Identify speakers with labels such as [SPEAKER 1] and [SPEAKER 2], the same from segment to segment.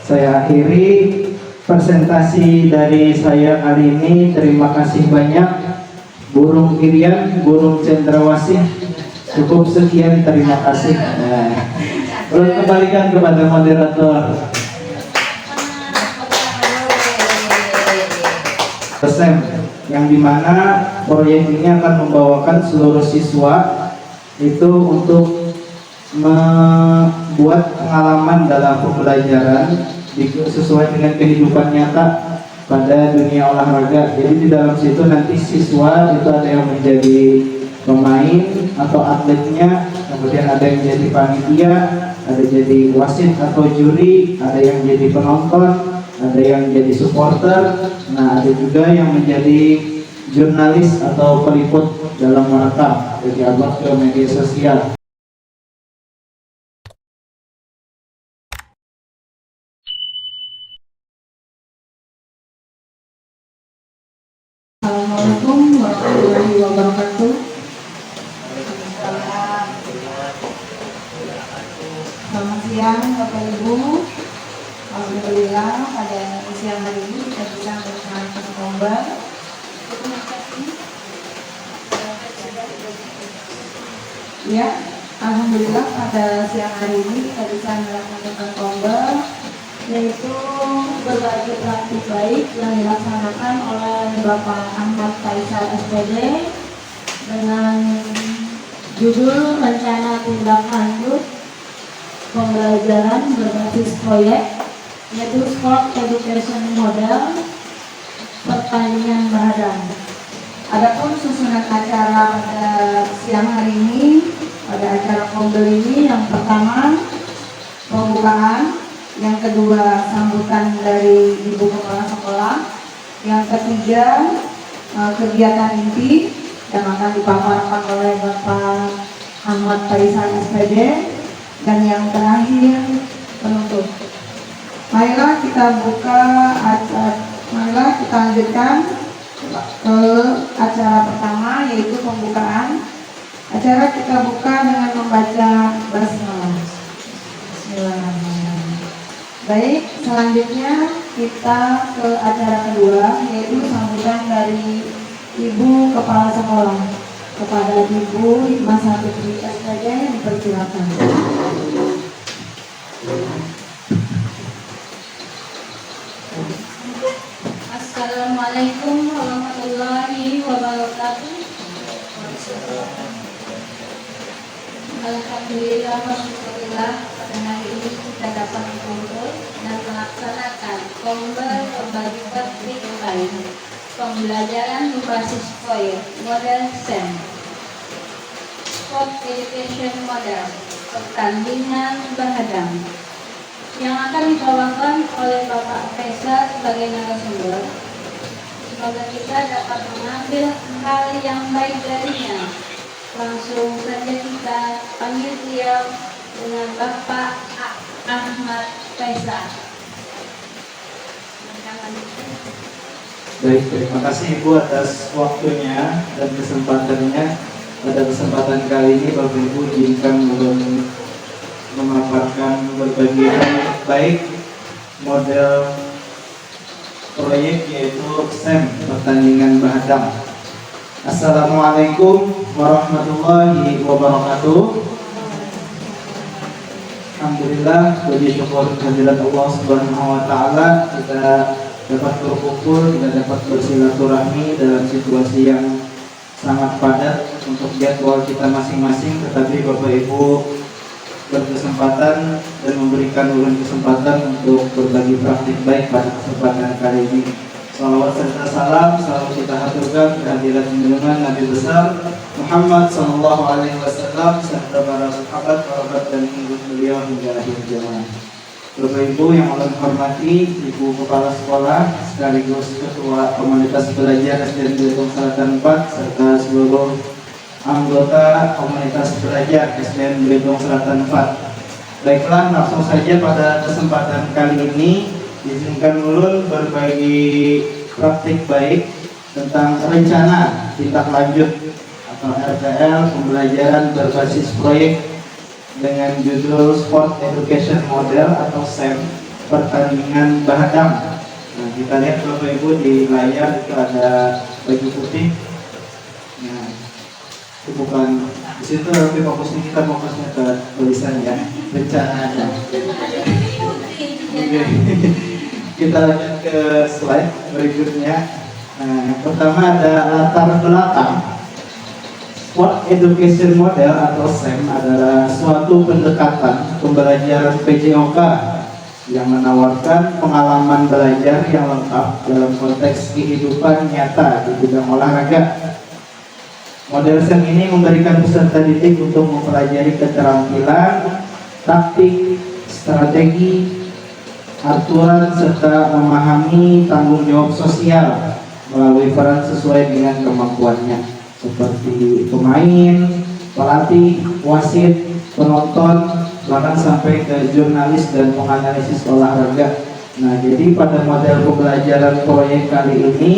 [SPEAKER 1] Saya akhiri presentasi dari saya kali ini. Terima kasih banyak Burung Irian, Burung Cendrawasih. Cukup sekian, terima kasih. Kembalikan kepada moderator. Pesan yang dimana proyek ini akan membawakan seluruh siswa itu untuk membuat pengalaman dalam pembelajaran sesuai dengan kehidupan nyata pada dunia olahraga. Jadi di dalam situ nanti siswa itu ada yang menjadi pemain atau atletnya, kemudian ada yang jadi panitia, ada jadi wasit atau juri, ada yang jadi penonton, ada yang jadi supporter, nah ada juga yang menjadi jurnalis atau peliput dalam merekam, jadi upload ke media sosial.
[SPEAKER 2] Assalamualaikum warahmatullahi wabarakatuh. Selamat siang Bapak Ibu. Alhamdulillah pada siang hari ini kita bisa melaksanakan lomba. Ya, alhamdulillah pada siang hari ini kita bisa melaksanakan lomba, yaitu berbagi praktik baik yang dilaksanakan oleh Bapak Ahmad Faisal SPD dengan judul rencana tindak lanjut pembelajaran berbasis proyek, yaitu Sport Education Model pertandingan badan. Adapun susunan acara pada siang hari ini, pada acara kombel ini, yang pertama pembukaan, yang kedua sambutan dari Ibu Kepala Sekolah, yang ketiga kegiatan inti yang akan dipaparkan oleh Bapak Ahmad Faisal SPD, dan yang terakhir penutup. Marilah kita buka acara, marilah kita lanjutkan ke acara pertama, yaitu pembukaan. Acara kita buka dengan membaca basmalah. Bismillahirrahmanirrahim. Baik, selanjutnya kita ke acara kedua, yaitu sambutan dari Ibu Kepala Sekolah. Kepada Ibu Hikmah Sapitri SPD dipersilakan.
[SPEAKER 3] Assalamualaikum warahmatullahi wabarakatuh. Alhamdulillah, alhamdulillah, pada hari ini kita dapat berkumpul dan melaksanakan kombel berbagi praktik baik pembelajaran berbasis proyek model SEM, Sport Education Model pertandingan bahadam, yang akan dibawakan oleh Bapak Faisal sebagai narasumber. Semoga kita dapat mengambil hal yang baik darinya. Langsung saja kita panggil beliau dengan Bapak Ahmad Faisal.
[SPEAKER 1] Baik, terima kasih Ibu atas waktunya dan kesempatannya. Pada kesempatan kali ini Bapak Ibu izinkan memaparkan berbagai hal baik model proyek, yaitu SEM pertandingan bahadam. Assalamualaikum warahmatullahi wabarakatuh. Alhamdulillah, puji syukur kehadirat Allah Subhanahu wa taala, kita dapat berkumpul, kita dapat bersilaturahmi dalam situasi yang sangat padat untuk jadwal kita masing-masing, tetapi Bapak Ibu berkesempatan dan memberikan ulun kesempatan untuk berbagi praktik baik pada kesempatan kali ini. Salawat serta salam selalu kita haturkan kehadirat junjungan Nabi besar Muhammad sallallahu alaihi wasallam serta para sahabat, kerabat dan pengikut beliau hingga akhir zaman. Bapak Ibu yang ulun hormati, Ibu Kepala Sekolah sekaligus Ketua Komunitas Belajar SDN Belitung Selatan 4 serta seluruh anggota Komunitas Belajar SDN Belitung Selatan 4. Baiklah, langsung saja pada kesempatan kali ini izinkan ulun berbagi praktik baik tentang rencana tindak lanjut atau RTL pembelajaran berbasis proyek dengan judul Sport Education Model atau SEM pertandingan bahadam. Nah, kita lihat Bapak Ibu di layar itu ada baju putih. Nah, itu bukan di situ, tapi fokusnya ke tulisan ya, rencananya. Oke. Kita lanjut ke slide berikutnya. Nah, yang pertama ada latar belakang. Sport Education Model atau SEM adalah suatu pendekatan pembelajaran PJOK yang menawarkan pengalaman belajar yang lengkap dalam konteks kehidupan nyata di bidang olahraga. Model SEM ini memberikan peserta didik untuk mempelajari keterampilan, taktik, strategi, aturan, serta memahami tanggung jawab sosial melalui peran sesuai dengan kemampuannya, seperti pemain, pelatih, wasit, penonton, bahkan sampai ke jurnalis dan penganalisis olahraga. Nah, jadi pada model pembelajaran proyek kali ini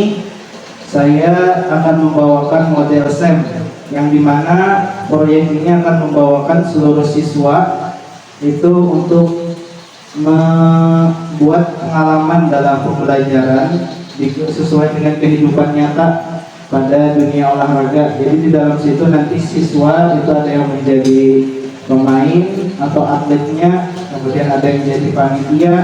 [SPEAKER 1] saya akan membawakan model SEM, yang dimana proyek ini akan membawakan seluruh siswa itu untuk membuat pengalaman dalam pembelajaran sesuai dengan kehidupan nyata pada dunia olahraga. Jadi di dalam situ nanti siswa itu ada yang menjadi pemain atau atletnya, kemudian ada yang jadi panitia,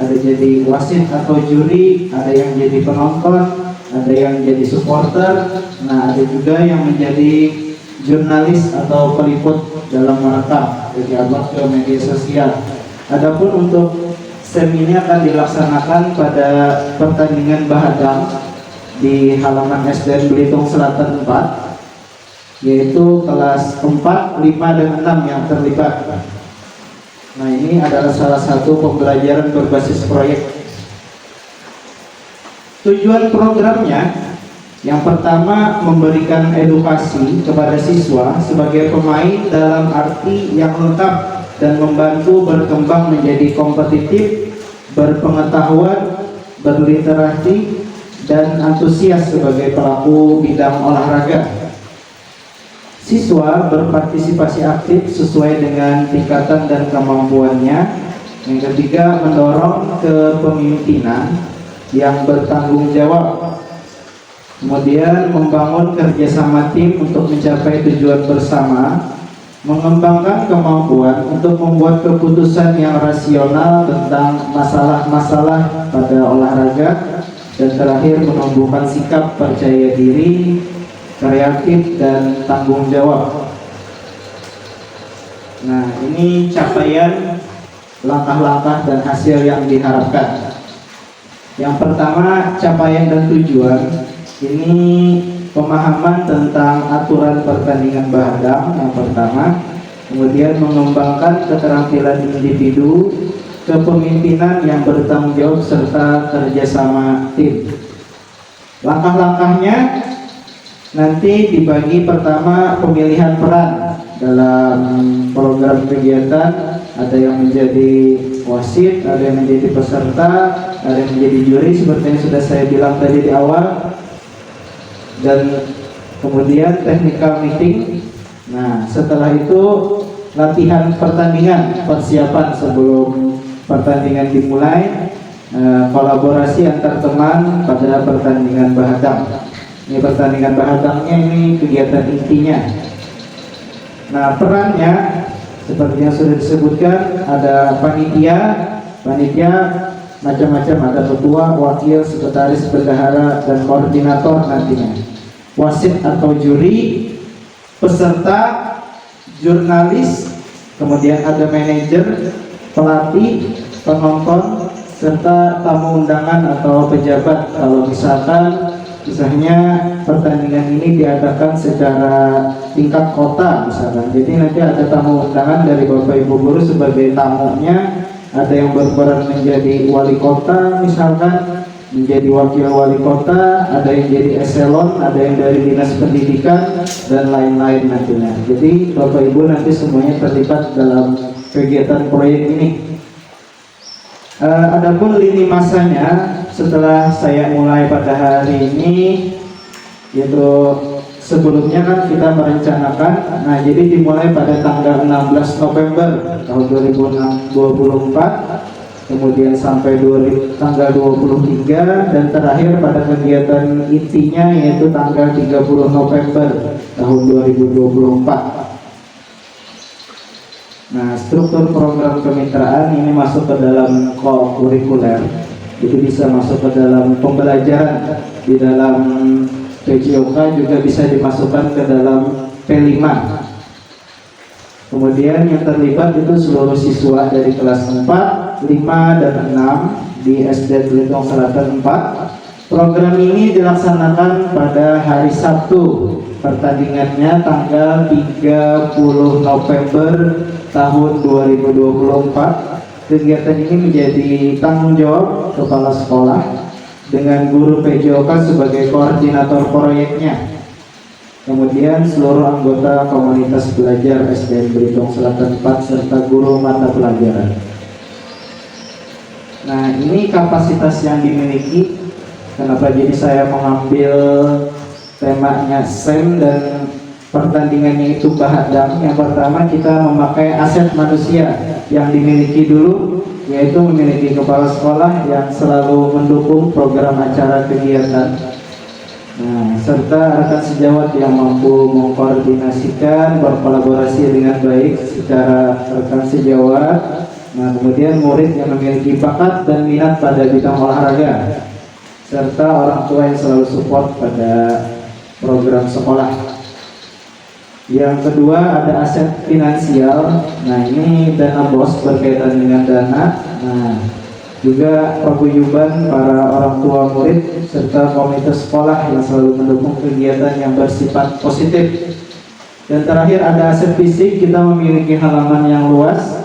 [SPEAKER 1] ada jadi wasit atau juri, ada yang jadi penonton, ada yang jadi supporter, nah ada juga yang menjadi jurnalis atau peliput dalam merekam, jadi upload ke media sosial. Adapun untuk SEM ini akan dilaksanakan pada pertandingan bahadam di halaman SDN Belitung Selatan 4, yaitu kelas 4, 5, dan 6 yang terlibat. Nah, ini adalah salah satu pembelajaran berbasis proyek. Tujuan programnya yang pertama memberikan edukasi kepada siswa sebagai pemain dalam arti yang lengkap dan membantu berkembang menjadi kompetitif, berpengetahuan, berliterasi, dan antusias sebagai pelaku bidang olahraga. Siswa berpartisipasi aktif sesuai dengan tingkatan dan kemampuannya. Yang ketiga, mendorong kepemimpinan yang bertanggung jawab. Kemudian membangun kerjasama tim untuk mencapai tujuan bersama, mengembangkan kemampuan untuk membuat keputusan yang rasional tentang masalah-masalah pada olahraga, dan terakhir menumbuhkan sikap percaya diri, kreatif, dan tanggung jawab. Nah, ini capaian, langkah-langkah, dan hasil yang diharapkan. Yang pertama, capaian dan tujuan. Ini pemahaman tentang aturan pertandingan bahadam yang pertama, kemudian mengembangkan keterampilan individu, kepemimpinan yang bertanggung jawab, serta kerjasama tim. Langkah-langkahnya nanti dibagi. Pertama, pemilihan peran dalam program kegiatan. Ada yang menjadi wasit, ada yang menjadi peserta, ada yang menjadi juri seperti yang sudah saya bilang tadi di awal. Dan kemudian technical meeting. Nah, setelah itu latihan pertandingan, persiapan sebelum pertandingan dimulai, kolaborasi antar teman pada pertandingan bahadam. Ini pertandingan bahadamnya, ini kegiatan intinya. Nah, perannya seperti yang sudah disebutkan, ada panitia macam-macam, ada ketua, wakil, sekretaris, bendahara, dan koordinator nantinya. Wasit atau juri, peserta, jurnalis, kemudian ada manajer, pelatih, penonton, serta tamu undangan atau pejabat. Kalau misalnya pertandingan ini diadakan secara tingkat kota misalkan, jadi nanti ada tamu undangan dari Bapak Ibu guru sebagai tamunya. Ada yang berperan menjadi wali kota misalkan, menjadi wakil wali kota, ada yang jadi eselon, ada yang dari dinas pendidikan, dan lain-lain nantinya. Jadi Bapak Ibu nanti semuanya terlibat dalam kegiatan proyek ini. Adapun lini masanya setelah saya mulai pada hari ini, yaitu sebelumnya kan kita merencanakan, nah jadi dimulai pada tanggal 16 November tahun 2024 kemudian sampai tanggal 23, dan terakhir pada kegiatan intinya yaitu tanggal 30 November tahun 2024. Nah, struktur program kemitraan ini masuk ke dalam kurikuler, itu bisa masuk ke dalam pembelajaran di dalam PJOK, juga bisa dimasukkan ke dalam P5. Kemudian yang terlibat itu seluruh siswa dari kelas 4, 5, dan 6 di SD Belitung Selatan 4. Program ini dilaksanakan pada hari Sabtu. Pertandingannya tanggal 30 November tahun 2024. Kegiatan ini menjadi tanggung jawab kepala sekolah dengan guru PJOK sebagai koordinator proyeknya. Kemudian seluruh anggota komunitas belajar SDN Belitung Selatan 4 serta guru mata pelajaran. Nah, ini kapasitas yang dimiliki. Kenapa jadi saya mengambil temanya SEM dan pertandingannya itu bahadam? Yang pertama, kita memakai aset manusia yang dimiliki dulu, yaitu memiliki kepala sekolah yang selalu mendukung program acara kegiatan. Nah, serta rekan sejawat yang mampu mengkoordinasikan, berkolaborasi dengan baik secara rekan sejawat. Nah, kemudian murid yang memiliki bakat dan minat pada bidang olahraga, serta orang tua yang selalu support pada program sekolah. Yang kedua, ada aset finansial. Nah, ini dana BOS berkaitan dengan dana. Nah, juga paguyuban para orang tua murid serta komunitas sekolah yang selalu mendukung kegiatan yang bersifat positif. Dan terakhir, ada aset fisik. Kita memiliki halaman yang luas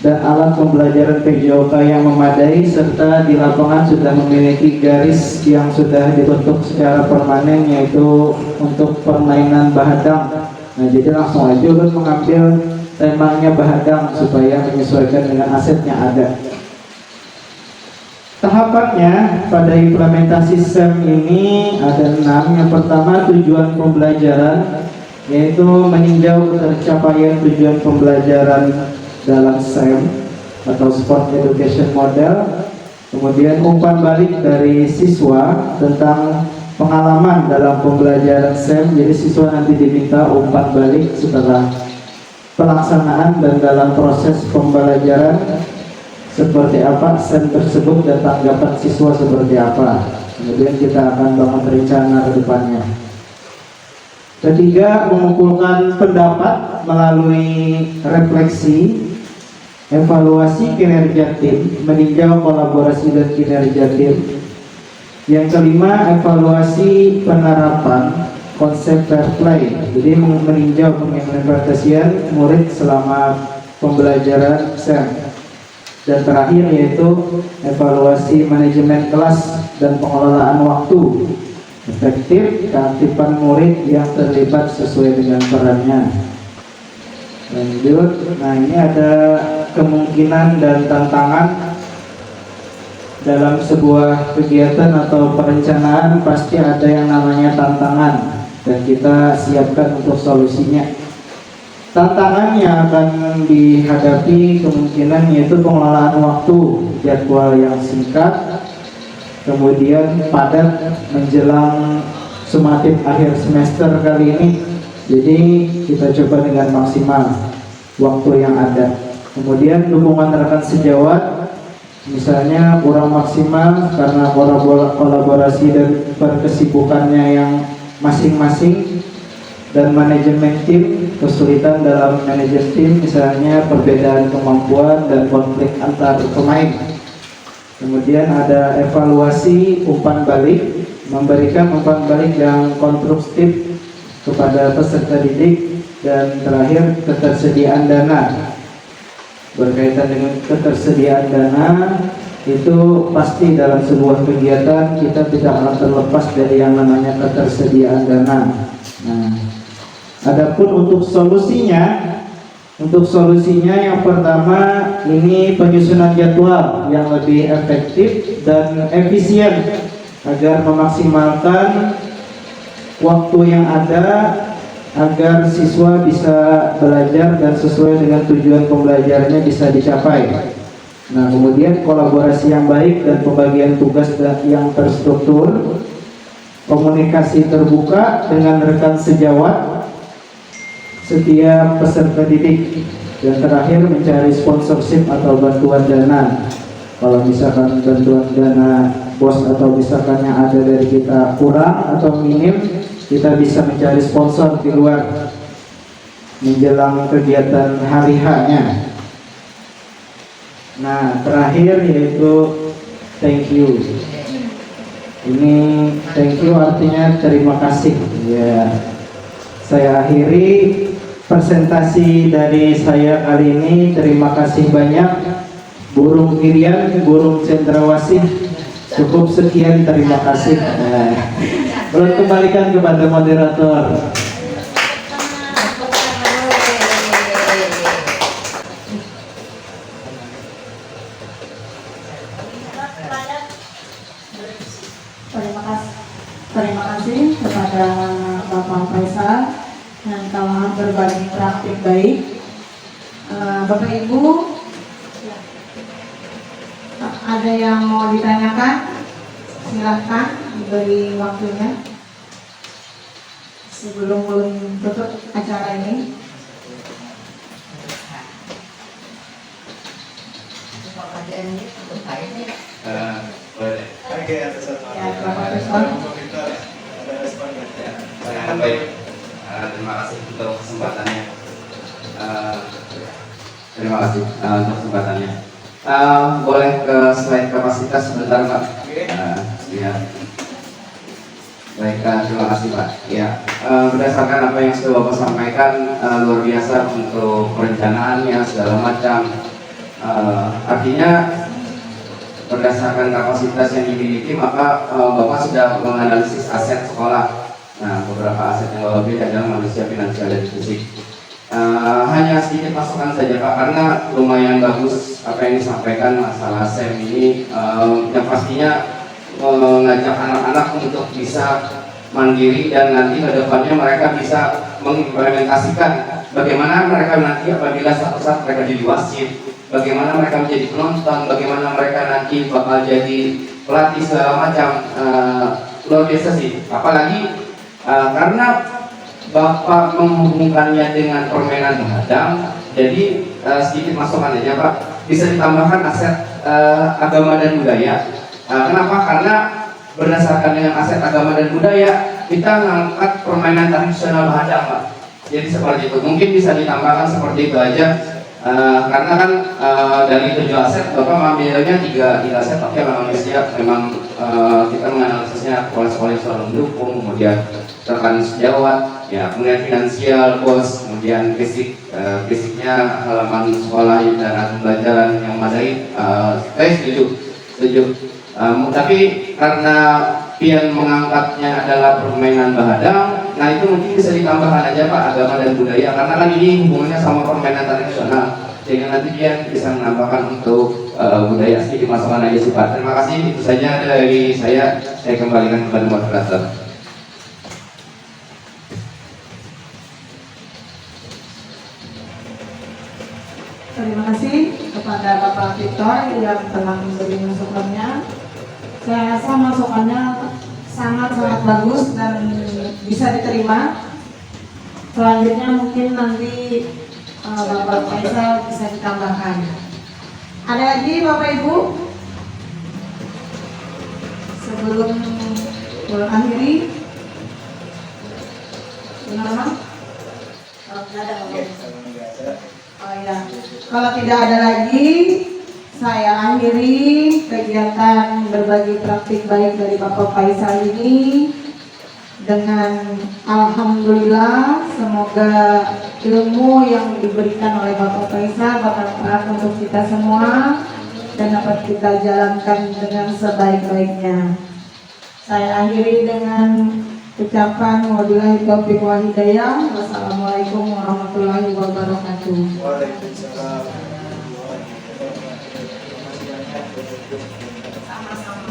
[SPEAKER 1] dan alat pembelajaran PJOK yang memadai, serta di lapangan sudah memiliki garis yang sudah dibentuk secara permanen, yaitu untuk permainan bahadam. Nah, jadi langsung aja ulun mengambil temanya bahadam supaya menyesuaikan dengan aset yang ada. Tahapannya pada implementasi SEM ini ada 6. Yang pertama, tujuan pembelajaran, yaitu meninjau tercapaian tujuan pembelajaran dalam SEM atau Sport Education Model. Kemudian umpan balik dari siswa tentang pengalaman dalam pembelajaran SEM. Jadi siswa nanti diminta umpan balik setelah pelaksanaan dan dalam proses pembelajaran seperti apa SEM tersebut dan tanggapan siswa seperti apa. Kemudian kita akan bangun rencana ke depannya. Ketiga, mengumpulkan pendapat melalui refleksi, evaluasi kinerja tim, meninjau kolaborasi dan kinerja tim. Yang kelima, evaluasi penerapan konsep fair play. Jadi meninjau pengimplementasian murid selama pembelajaran SEM. Dan terakhir yaitu evaluasi manajemen kelas dan pengelolaan waktu, efektif, keaktifan murid yang terlibat sesuai dengan perannya. Lanjut, nah ini ada kemungkinan dan tantangan dalam sebuah kegiatan atau perencanaan. Pasti ada yang namanya tantangan dan kita siapkan untuk solusinya. Tantangan yang akan dihadapi kemungkinan yaitu pengelolaan waktu, jadwal yang singkat, kemudian padat menjelang sumatif akhir semester kali ini. Jadi kita coba dengan maksimal waktu yang ada. Kemudian dukungan rekan sejawat, misalnya kurang maksimal karena kolaborasi dan berkesibukannya yang masing-masing. Dan manajemen tim, kesulitan dalam manajemen tim, misalnya perbedaan kemampuan dan konflik antar pemain. Kemudian ada evaluasi umpan balik, memberikan umpan balik yang konstruktif kepada peserta didik. Dan terakhir, ketersediaan dana. Berkaitan dengan ketersediaan dana, itu pasti dalam sebuah kegiatan kita tidak akan terlepas dari yang namanya ketersediaan dana. Nah, adapun untuk solusinya yang pertama ini penyusunan jadwal yang lebih efektif dan efisien agar memaksimalkan waktu yang ada agar siswa bisa belajar dan sesuai dengan tujuan pembelajarannya bisa dicapai. Nah, kemudian kolaborasi yang baik dan pembagian tugas yang terstruktur, komunikasi terbuka dengan rekan sejawat, setiap peserta didik, dan terakhir mencari sponsorship atau bantuan dana. Kalau misalkan bantuan dana bos atau misalkan yang ada dari kita kurang atau minim, kita bisa mencari sponsor di luar menjelang kegiatan hari H-nya. Nah, terakhir yaitu thank you. Ini thank you artinya terima kasih. Ya, saya akhiri presentasi dari saya kali ini. Terima kasih banyak burung Irian, burung cendrawasih. Cukup sekian, terima kasih. Belum kembalikan kepada moderator.
[SPEAKER 2] Terima kasih kepada Bapak Faisal yang telah berbagi praktik baik. Bapak Ibu, ada yang mau ditanyakan? Silahkan diberi waktunya sebelum tutup acara ini.
[SPEAKER 4] Boleh. Oke, atas
[SPEAKER 2] Ya, Bapak Faisal.
[SPEAKER 4] Baik. Terima kasih untuk kesempatannya. Terima kasih untuk kesempatannya. Boleh ke slide kapasitas sebentar, Pak? Ya. Baik, terima kasih, Pak. Ya, berdasarkan apa yang sudah Bapak sampaikan, luar biasa untuk perencanaannya segala macam. Artinya berdasarkan kapasitas yang dimiliki, maka Bapak sudah menganalisis aset sekolah. Nah, beberapa aset yang Bapak pilih adalah manusia, finansial, dan fisik. Hanya sedikit masukan saja, Pak, karena lumayan bagus apa yang disampaikan masalah SEM ini, yang pastinya mengajak anak-anak untuk bisa mandiri dan nanti ke depannya mereka bisa mengimplementasikan bagaimana mereka nanti apabila suatu saat mereka jadi wasit, bagaimana mereka menjadi penonton, bagaimana mereka nanti bakal jadi pelatih segala macam. Luar biasa sih, apalagi karena Bapak menghubungkannya dengan permainan hadang. Jadi sedikit masukan aja, Pak, bisa ditambahkan aset agama dan budaya. Kenapa? Karena berdasarkan dengan aset agama dan budaya, kita mengangkat permainan tradisional hadang, Pak. Jadi seperti itu, mungkin bisa ditambahkan seperti itu aja. Karena kan dari 7 aset Bapak mengambilnya 3 aset, tapi memang siap, memang kita menganalisisnya sekolah-sekolah yang selalu mendukung, kemudian rekan sejawat, ya, kemudian finansial, bos, kemudian fisiknya halaman sekolah dan alat pembelajaran yang memadai. Saya setuju. Tapi karena pian mengangkatnya adalah permainan bahadang, nah itu mungkin bisa ditambahkan aja, Pak, agama dan budaya, karena kan ini hubungannya sama permainan tradisional, sehingga nanti pian bisa menambahkan untuk budaya. Sedikit masukan aja sih, Pak. Terima kasih, itu saja dari saya kembalikan kepada moderator.
[SPEAKER 2] Terima kasih kepada Bapak Victor yang telah memberi masukannya. Saya rasa masukannya sangat-sangat bagus dan bisa diterima. Selanjutnya mungkin nanti Bapak Faisal bisa ditambahkan. Ada lagi Bapak Ibu? Sebelum mengakhiri, benar, Mas? Oh, tidak ada. Oh ya, kalau tidak ada lagi, saya akhiri kegiatan berbagi praktik baik dari Bapak Faisal ini dengan alhamdulillah. Semoga ilmu yang diberikan oleh Bapak Faisal bermanfaat untuk kita semua dan dapat kita jalankan dengan sebaik-baiknya. Saya akhiri dengan ucapan wabillahi taufiq wal hidayah. Wassalamualaikum warahmatullahi wabarakatuh.
[SPEAKER 1] Waalaikumsalam.
[SPEAKER 2] Sama-sama.